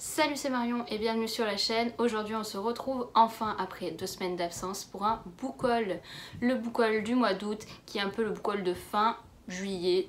Salut, c'est Marion et bienvenue sur la chaîne. Aujourd'hui on se retrouve enfin après 2 semaines d'absence pour un book haul. Le book haul du mois d'août qui est un peu le book haul de fin juillet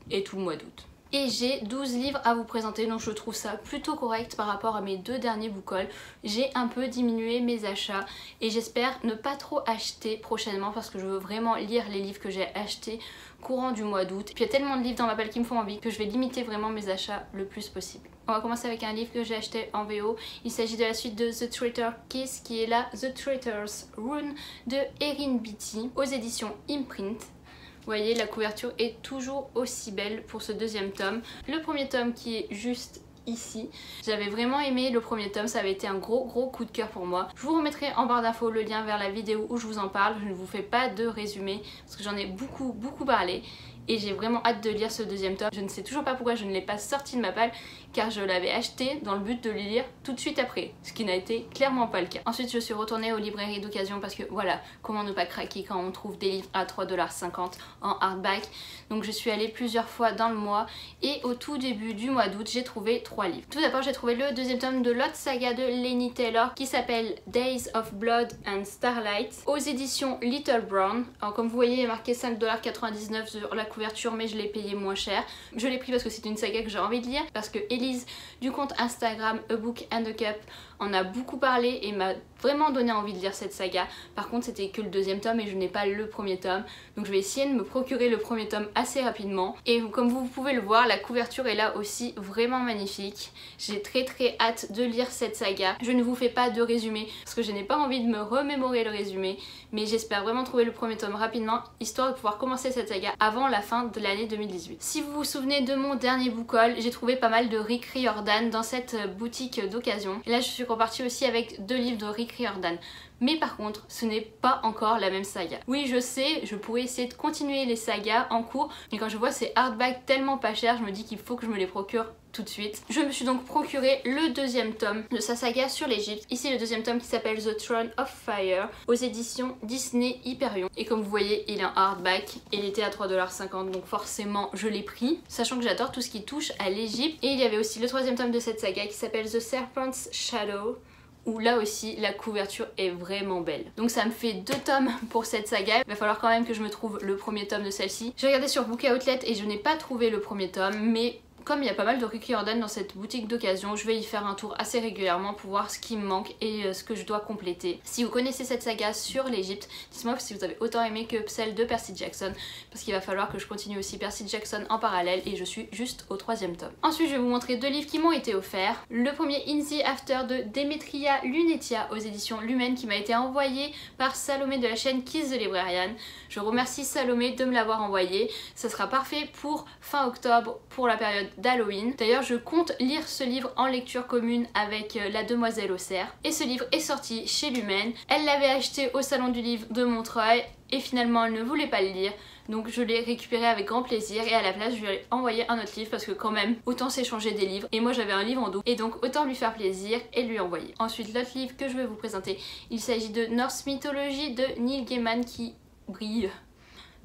et tout le mois d'août. Et j'ai 12 livres à vous présenter, donc je trouve ça plutôt correct par rapport à mes 2 derniers book hauls. J'ai un peu diminué mes achats et j'espère ne pas trop acheter prochainement parce que je veux vraiment lire les livres que j'ai achetés courant du mois d'août. Puis il y a tellement de livres dans ma palle qui me font envie que je vais limiter vraiment mes achats le plus possible. On va commencer avec un livre que j'ai acheté en VO. Il s'agit de la suite de The Traitor Kiss qui est la The Traitor's Rune de Erin Beatty aux éditions Imprint. Vous voyez, la couverture est toujours aussi belle pour ce deuxième tome. Le premier tome qui est juste ici. J'avais vraiment aimé le premier tome, ça avait été un gros coup de cœur pour moi. Je vous remettrai en barre d'infos le lien vers la vidéo où je vous en parle. Je ne vous fais pas de résumé parce que j'en ai beaucoup parlé. Et j'ai vraiment hâte de lire ce deuxième tome. Je ne sais toujours pas pourquoi je ne l'ai pas sorti de ma palle car je l'avais acheté dans le but de le lire tout de suite après, ce qui n'a été clairement pas le cas. Ensuite je suis retournée aux librairies d'occasion parce que voilà, comment ne pas craquer quand on trouve des livres à 3,50 $ en hardback. Donc je suis allée plusieurs fois dans le mois et au tout début du mois d'août j'ai trouvé 3 livres. Tout d'abord j'ai trouvé le deuxième tome de l'autre saga de Laini Taylor qui s'appelle Days of Blood and Starlight aux éditions Little Brown. Alors comme vous voyez il est marqué 5,99 $ sur la couverture mais je l'ai payé moins cher. Je l'ai pris parce que c'est une saga que j'ai envie de lire, parce que Elise du compte Instagram A Book and a Cup en a beaucoup parlé et m'a vraiment donné envie de lire cette saga. Par contre c'était que le deuxième tome et je n'ai pas le premier tome, donc je vais essayer de me procurer le premier tome assez rapidement. Et comme vous pouvez le voir, la couverture est là aussi vraiment magnifique. J'ai très hâte de lire cette saga. Je ne vous fais pas de résumé parce que je n'ai pas envie de me remémorer le résumé, mais j'espère vraiment trouver le premier tome rapidement histoire de pouvoir commencer cette saga avant la fin de l'année 2018. Si vous vous souvenez de mon dernier book haul, j'ai trouvé pas mal de Rick Riordan dans cette boutique d'occasion. Et là je suis repartie aussi avec 2 livres de Rick Riordan. Mais par contre, ce n'est pas encore la même saga. Oui, je sais, je pourrais essayer de continuer les sagas en cours, mais quand je vois ces hardbacks tellement pas chers, je me dis qu'il faut que je me les procure tout de suite. Je me suis donc procuré le deuxième tome de sa saga sur l'Égypte. Ici le deuxième tome qui s'appelle The Throne of Fire aux éditions Disney Hyperion. Et comme vous voyez, il est en hardback et il était à 3,50 $, donc forcément je l'ai pris, sachant que j'adore tout ce qui touche à l'Égypte. Et il y avait aussi le troisième tome de cette saga qui s'appelle The Serpent's Shadow, où là aussi la couverture est vraiment belle. Donc ça me fait 2 tomes pour cette saga. Il va falloir quand même que je me trouve le premier tome de celle-ci. J'ai regardé sur Book Outlet et je n'ai pas trouvé le premier tome, mais comme il y a pas mal de Rick Riordan dans cette boutique d'occasion, je vais y faire un tour assez régulièrement pour voir ce qui me manque et ce que je dois compléter. Si vous connaissez cette saga sur l'Égypte, dites-moi si vous avez autant aimé que celle de Percy Jackson, parce qu'il va falloir que je continue aussi Percy Jackson en parallèle et je suis juste au 3e tome. Ensuite je vais vous montrer 2 livres qui m'ont été offerts. Le premier In the After de Demetria Lunetia aux éditions Lumen qui m'a été envoyé par Salomé de la chaîne Kiss the Librarian. Je remercie Salomé de me l'avoir envoyé. Ça sera parfait pour fin octobre, pour la période d'Halloween. D'ailleurs je compte lire ce livre en lecture commune avec la demoiselle au cerf. Et ce livre est sorti chez Lumen. Elle l'avait acheté au salon du livre de Montreuil et finalement elle ne voulait pas le lire. Donc je l'ai récupéré avec grand plaisir et à la place je lui ai envoyé un autre livre parce que quand même autant s'échanger des livres. Et moi j'avais un livre en double et donc autant lui faire plaisir et lui envoyer. Ensuite l'autre livre que je vais vous présenter, il s'agit de Norse Mythology de Neil Gaiman qui brille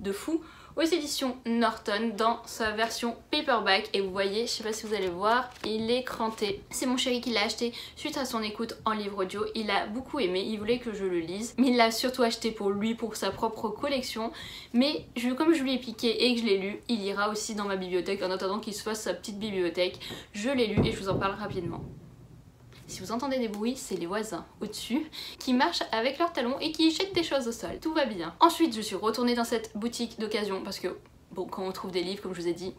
de fou aux éditions Norton dans sa version paperback. Et vous voyez, je sais pas si vous allez voir, il est cranté. C'est mon chéri qui l'a acheté suite à son écoute en livre audio. Il a beaucoup aimé, il voulait que je le lise, mais il l'a surtout acheté pour lui, pour sa propre collection. Mais comme je lui ai piqué et que je l'ai lu, il ira aussi dans ma bibliothèque en attendant qu'il se fasse sa petite bibliothèque. Je l'ai lu et je vous en parle rapidement. Si vous entendez des bruits, c'est les voisins au-dessus qui marchent avec leurs talons et qui jettent des choses au sol. Tout va bien. Ensuite, je suis retournée dans cette boutique d'occasion parce que, bon, quand on trouve des livres, comme je vous ai dit,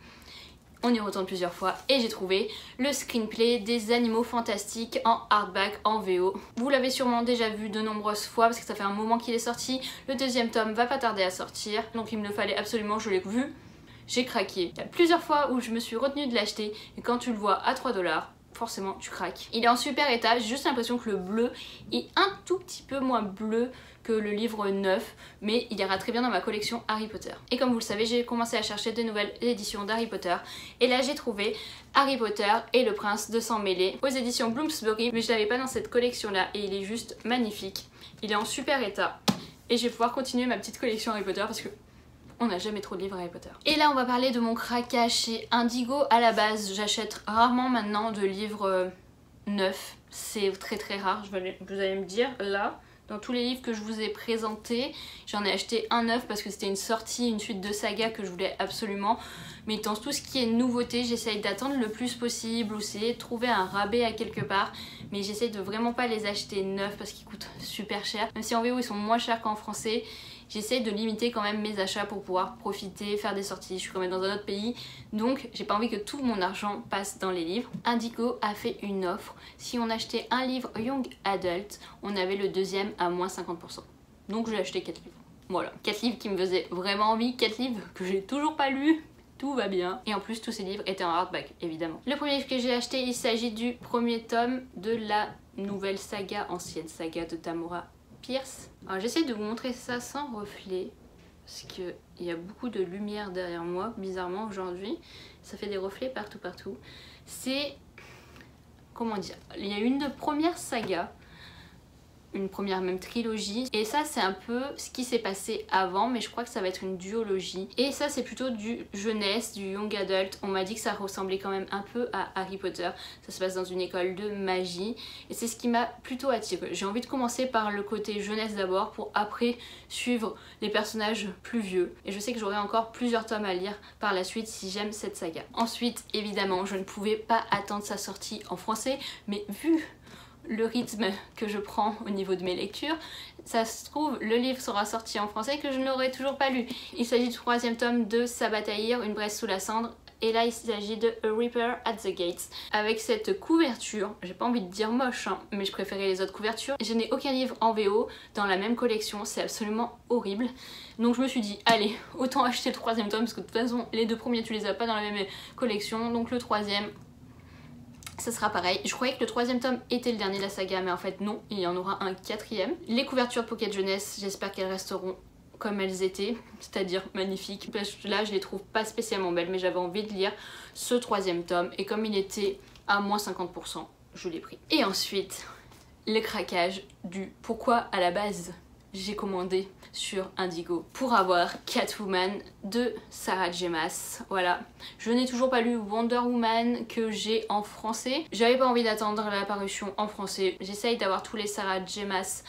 on y retourne plusieurs fois et j'ai trouvé le screenplay des Animaux Fantastiques en hardback en VO. Vous l'avez sûrement déjà vu de nombreuses fois parce que ça fait un moment qu'il est sorti. Le deuxième tome va pas tarder à sortir, donc il me le fallait absolument, je l'ai vu, j'ai craqué. Il y a plusieurs fois où je me suis retenue de l'acheter et quand tu le vois à 3 $, forcément tu craques. Il est en super état, j'ai juste l'impression que le bleu est un tout petit peu moins bleu que le livre neuf, mais il ira très bien dans ma collection Harry Potter. Et comme vous le savez, j'ai commencé à chercher de nouvelles éditions d'Harry Potter et là j'ai trouvé Harry Potter et le Prince de Sang Mêlé aux éditions Bloomsbury, mais je l'avais pas dans cette collection là et il est juste magnifique. Il est en super état et je vais pouvoir continuer ma petite collection Harry Potter parce que on n'a jamais trop de livres Harry Potter. Et là on va parler de mon craquage chez Indigo. À la base j'achète rarement maintenant de livres neuf. C'est très très rare, vous allez me dire. Là, dans tous les livres que je vous ai présentés, j'en ai acheté un neuf parce que c'était une sortie, une suite de saga que je voulais absolument. Mais dans tout ce qui est nouveauté, j'essaye d'attendre le plus possible ou essayer de trouver un rabais à quelque part. Mais j'essaye de vraiment pas les acheter neufs parce qu'ils coûtent super cher. Même si en VO ils sont moins chers qu'en français, j'essaye de limiter quand même mes achats pour pouvoir profiter, faire des sorties. Je suis quand même dans un autre pays, donc j'ai pas envie que tout mon argent passe dans les livres. Indigo a fait une offre. Si on achetait un livre Young Adult, on avait le deuxième à moins 50%. Donc j'ai acheté 4 livres. Voilà, 4 livres qui me faisaient vraiment envie, 4 livres que j'ai toujours pas lus. Tout va bien. Et en plus, tous ces livres étaient en hardback, évidemment. Le premier livre que j'ai acheté, il s'agit du premier tome de la nouvelle saga, ancienne saga de Tamora Pierce. Alors j'essaie de vous montrer ça sans reflet, parce qu'il y a beaucoup de lumière derrière moi, bizarrement aujourd'hui. Ça fait des reflets partout. C'est... comment dire, il y a une première saga, une première même trilogie, et ça c'est un peu ce qui s'est passé avant, mais je crois que ça va être une duologie, et ça c'est plutôt du jeunesse, du young adult. On m'a dit que ça ressemblait quand même un peu à Harry Potter, ça se passe dans une école de magie, et c'est ce qui m'a plutôt attiré. J'ai envie de commencer par le côté jeunesse d'abord, pour après suivre les personnages plus vieux, et je sais que j'aurai encore plusieurs tomes à lire par la suite si j'aime cette saga. Ensuite, évidemment, je ne pouvais pas attendre sa sortie en français, mais vu le rythme que je prends au niveau de mes lectures, ça se trouve le livre sera sorti en français que je n'aurai toujours pas lu. Il s'agit du troisième tome de Sabataïr, Une braise sous la cendre, et là il s'agit de A Reaper at the Gates, avec cette couverture, j'ai pas envie de dire moche hein, mais je préférais les autres couvertures. Je n'ai aucun livre en VO dans la même collection, c'est absolument horrible, donc je me suis dit allez, autant acheter le troisième tome parce que de toute façon les deux premiers tu les as pas dans la même collection, donc le troisième ça sera pareil. Je croyais que le troisième tome était le dernier de la saga, mais en fait non, il y en aura un quatrième. Les couvertures de Pocket Jeunesse, j'espère qu'elles resteront comme elles étaient, c'est-à-dire magnifiques. Là je les trouve pas spécialement belles, mais j'avais envie de lire ce troisième tome, et comme il était à moins 50%, je l'ai pris. Et ensuite, le craquage du pourquoi à la base j'ai commandé sur Indigo pour avoir Catwoman de Sarah J. Maas. Voilà, je n'ai toujours pas lu Wonder Woman que j'ai en français. J'avais pas envie d'attendre la parution en français. J'essaye d'avoir tous les Sarah J. Maas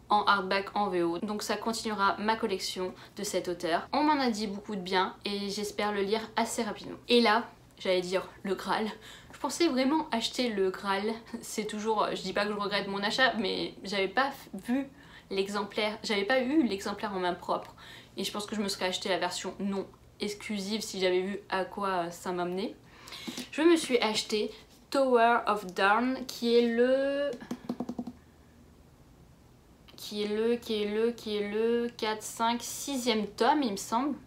en hardback en VO, donc ça continuera ma collection de cet auteur. On m'en a dit beaucoup de bien et j'espère le lire assez rapidement. Et là, j'allais dire le Graal. Je pensais vraiment acheter le Graal. C'est toujours, je dis pas que je regrette mon achat, mais j'avais pas vu l'exemplaire, j'avais pas eu l'exemplaire en main propre, et je pense que je me serais acheté la version non exclusive si j'avais vu à quoi ça m'amenait. Je me suis acheté Tower of Dawn qui est le 4, 5, 6e tome il me semble.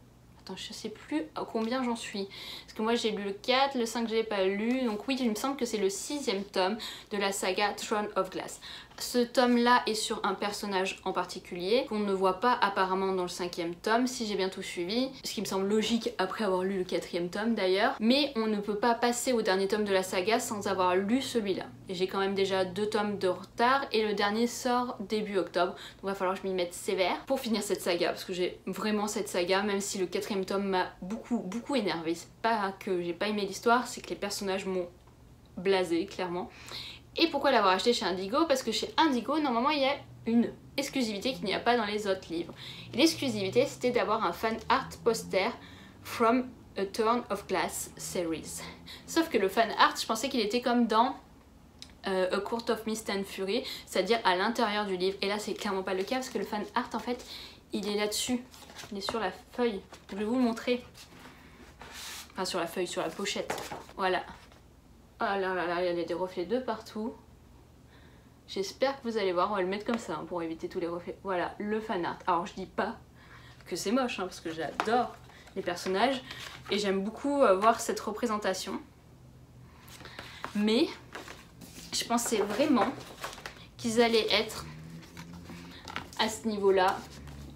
Attends, je sais plus à combien j'en suis. Parce que moi j'ai lu le 4, le 5 j'ai pas lu. Donc oui, il me semble que c'est le 6e tome de la saga Throne of Glass. Ce tome là est sur un personnage en particulier qu'on ne voit pas apparemment dans le 5e tome si j'ai bien tout suivi, ce qui me semble logique après avoir lu le 4e tome d'ailleurs, mais on ne peut pas passer au dernier tome de la saga sans avoir lu celui-là. Et j'ai quand même déjà 2 tomes de retard et le dernier sort début octobre, donc il va falloir que je m'y mette sévère pour finir cette saga, parce que j'ai vraiment cette saga, même si le 4e tome m'a beaucoup énervé. C'est pas que j'ai pas aimé l'histoire, c'est que les personnages m'ont blasé clairement. Et pourquoi l'avoir acheté chez Indigo? Parce que chez Indigo, normalement, il y a une exclusivité qu'il n'y a pas dans les autres livres. L'exclusivité, c'était d'avoir un fan art poster from a Throne of Glass series. Sauf que le fan art, je pensais qu'il était comme dans A Court of Mist and Fury, c'est-à-dire à l'intérieur du livre. Et là, c'est clairement pas le cas, parce que le fan art, en fait, il est là-dessus. Il est sur la feuille. Je vais vous le montrer. Enfin, sur la feuille, sur la pochette. Voilà. Oh là là là, il y a des reflets de partout. J'espère que vous allez voir, on va le mettre comme ça hein, pour éviter tous les reflets. Voilà, le fan art. Alors je dis pas que c'est moche, hein, parce que j'adore les personnages et j'aime beaucoup voir cette représentation. Mais je pensais vraiment qu'ils allaient être à ce niveau-là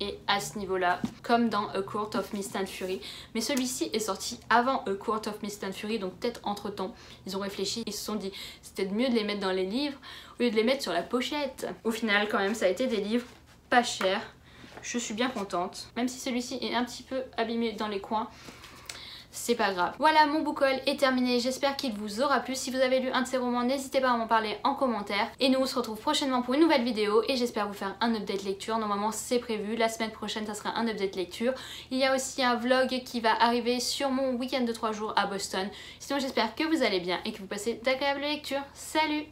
et à ce niveau-là, comme dans A Court of Mist and Fury. Mais celui-ci est sorti avant A Court of Mist and Fury, donc peut-être entre temps, ils ont réfléchi, ils se sont dit c'était mieux de les mettre dans les livres au lieu de les mettre sur la pochette. Au final, quand même, ça a été des livres pas chers. Je suis bien contente. Même si celui-ci est un petit peu abîmé dans les coins, c'est pas grave. Voilà, mon book haul est terminé, j'espère qu'il vous aura plu. Si vous avez lu un de ces romans, n'hésitez pas à m'en parler en commentaire. Et nous on se retrouve prochainement pour une nouvelle vidéo et j'espère vous faire un update lecture. Normalement c'est prévu, la semaine prochaine ça sera un update lecture. Il y a aussi un vlog qui va arriver sur mon week-end de 3 jours à Boston. Sinon j'espère que vous allez bien et que vous passez d'agréables lectures. Salut!